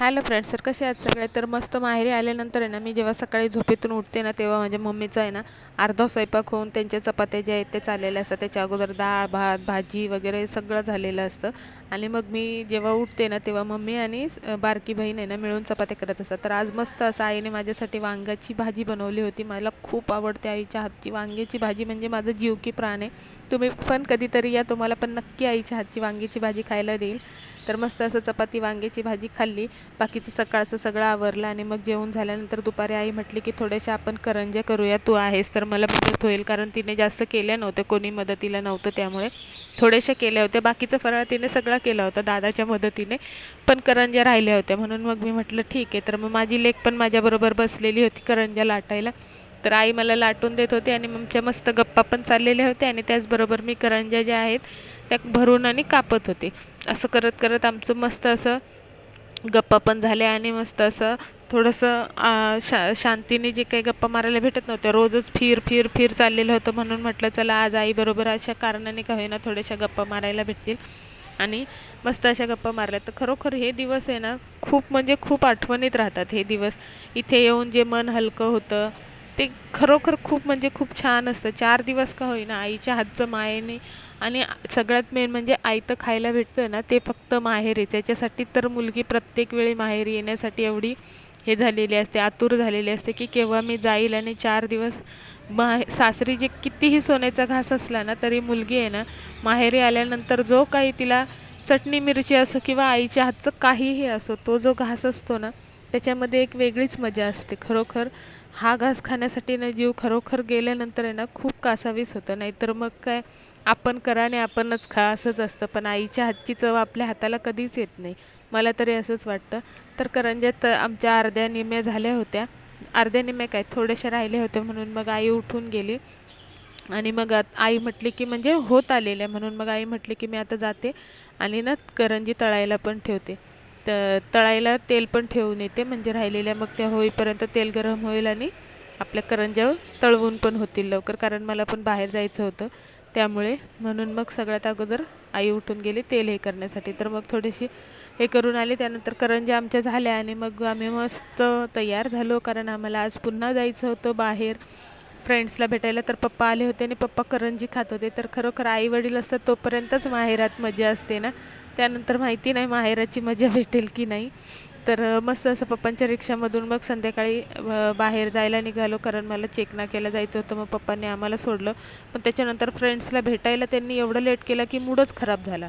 Hello friends, तर कसे आहात सगळे? तर मस्त माहेरी आल्यानंतर आहे ना, मी जेव्हा सकाळी झोपेतून उठते ना, तेव्हा माझ्या मम्मीचा आहे ना अर्धा स्वयंपाक होऊन त्यांच्या चपात्या ज्या आहेत ते चाललेल्या असतात. त्याच्या अगोदर डाळ भात भाजी वगैरे सगळं झालेलं असतं. आणि मग मी जेव्हा उठते ना, तेव्हा मम्मी आणि बारकी बहीण आहे ना मिळून चपात्या करत असतात. तर आज मस्त असं आईने माझ्यासाठी वांग्याची भाजी बनवली होती. मला खूप आवडते आईच्या हातची वांग्याची भाजी, म्हणजे माझं जीव की प्राण आहे. तुम्ही पण कधीतरी या, तुम्हाला पण नक्की आईच्या हातची वांग्याची भाजी खायला देईल. तर मस्त असं चपाती वांग्याची भाजी खाल्ली. बाकीचं सकाळचं सगळं आवरलं आणि मग जेवण झाल्यानंतर दुपारी आई म्हटली की थोड्याशा आपण करंज्या करूया, तू आहेस तर मला मदत होईल, कारण तिने जास्त केल्या नव्हत्या, कोणी मदतीला नव्हतं, त्यामुळे थोड्याशा केल्या होत्या. बाकीचं फराळ तिने सगळा केला होता दादाच्या मदतीने, पण करंज्या राहिल्या होत्या. म्हणून मग मी म्हटलं ठीक आहे. तर मग माझी लेक पण माझ्याबरोबर बसलेली होती करंज्या लाटायला. तर आई मला लाटून देत होती आणि आमच्या मस्त गप्पा पण चाललेल्या होत्या आणि त्याचबरोबर मी करंज्या ज्या आहेत त्या भरून आणि कापत होते. असं करत करत आमचं मस्त असं गप्पा पण झाल्या आणि मस्त असं थोडंसं शांतीने जे काही गप्पा मारायला भेटत नव्हत्या, रोजच फिर फिर फिर चाललेलं होतं. म्हणून म्हटलं चला आज आईबरोबर अशा कारणाने का होईना थोड्याशा गप्पा मारायला भेटतील. आणि मस्त अशा गप्पा मारल्या. तर खरोखर हे दिवस आहे ना खूप म्हणजे खूप आठवणीत राहतात. हे दिवस इथे येऊन जे मन हलकं होतं ते खरोखर खूप म्हणजे खूप छान असतं. 4 दिवस का होईना आईच्या हातचं मायेने, आणि सगळ्यात मेन म्हणजे आयतं खायला भेटतं ना, ते फक्त माहेरीच. याच्यासाठी तर मुलगी प्रत्येक वेळी माहेरी येण्यासाठी एवढी हे झालेली असते, आतुर झालेली असते की केव्हा मी जाईल. आणि 4 दिवस सासरी जे कितीही सोन्याचा घास असला ना, तरी मुलगी आहे ना माहेरी आल्यानंतर जो काही तिला चटणी मिरची असो किंवा आईच्या हातचं काहीही असो, तो जो घास असतो ना त्याच्यामध्ये एक वेगळीच मजा असते. खरोखर हा घास खाण्यासाठी ना जीव खरोखर गेल्यानंतर आहे ना खूप कासावीस होतं. नाहीतर मग काय, आपण करा आणि आपणच खा असंच असतं. पण आईच्या हातची चव आपल्या हाताला कधीच येत नाही, मला तरी असंच वाटतं. तर करंज्यात आमच्या अर्ध्या निम्म्या झाल्या होत्या, अर्ध्या निम्म्या काय थोड्याशा राहिल्या होत्या. म्हणून मग आई उठून गेली आणि मग आई म्हटली की म्हणजे होत आलेल्या, म्हणून मग आई म्हटली की मी आता जाते आणि ना करंजी तळायला पण ठेवते. तळायला तेल पण ठेवून येते, म्हणजे राहिलेल्या मग त्या होईपर्यंत तेल गरम होईल आणि आपल्या करंज्या तळवून पण होतील लवकर, कारण मला पण बाहेर जायचं होतं त्यामुळे. म्हणून मग सगळ्यात अगोदर आई उठून गेली तेल हे करण्यासाठी. तर मग थोडीशी हे करून आले, त्यानंतर करंज्या आमच्या झाल्या आणि मग आम्ही मस्त तयार झालो, कारण आम्हाला आज पुन्हा जायचं होतं बाहेर फ्रेंड्सला भेटायला. तर पप्पा आले होते आणि पप्पा करंजी खात होते. तर खरोखर आई वडील असतात तोपर्यंतच माहेरात मजा असते ना, त्यानंतर माहिती नाही माहेराची मजा भेटेल की नाही. तर मस्त असं पप्पांच्या रिक्षामधून मग संध्याकाळी बाहेर जायला निघालो, कारण मला चेकनाक्याला जायचं होतं. मग पप्पांनी आम्हाला सोडलं, पण त्याच्यानंतर फ्रेंड्सला भेटायला त्यांनी एवढं लेट केलं की मूडच खराब झाला.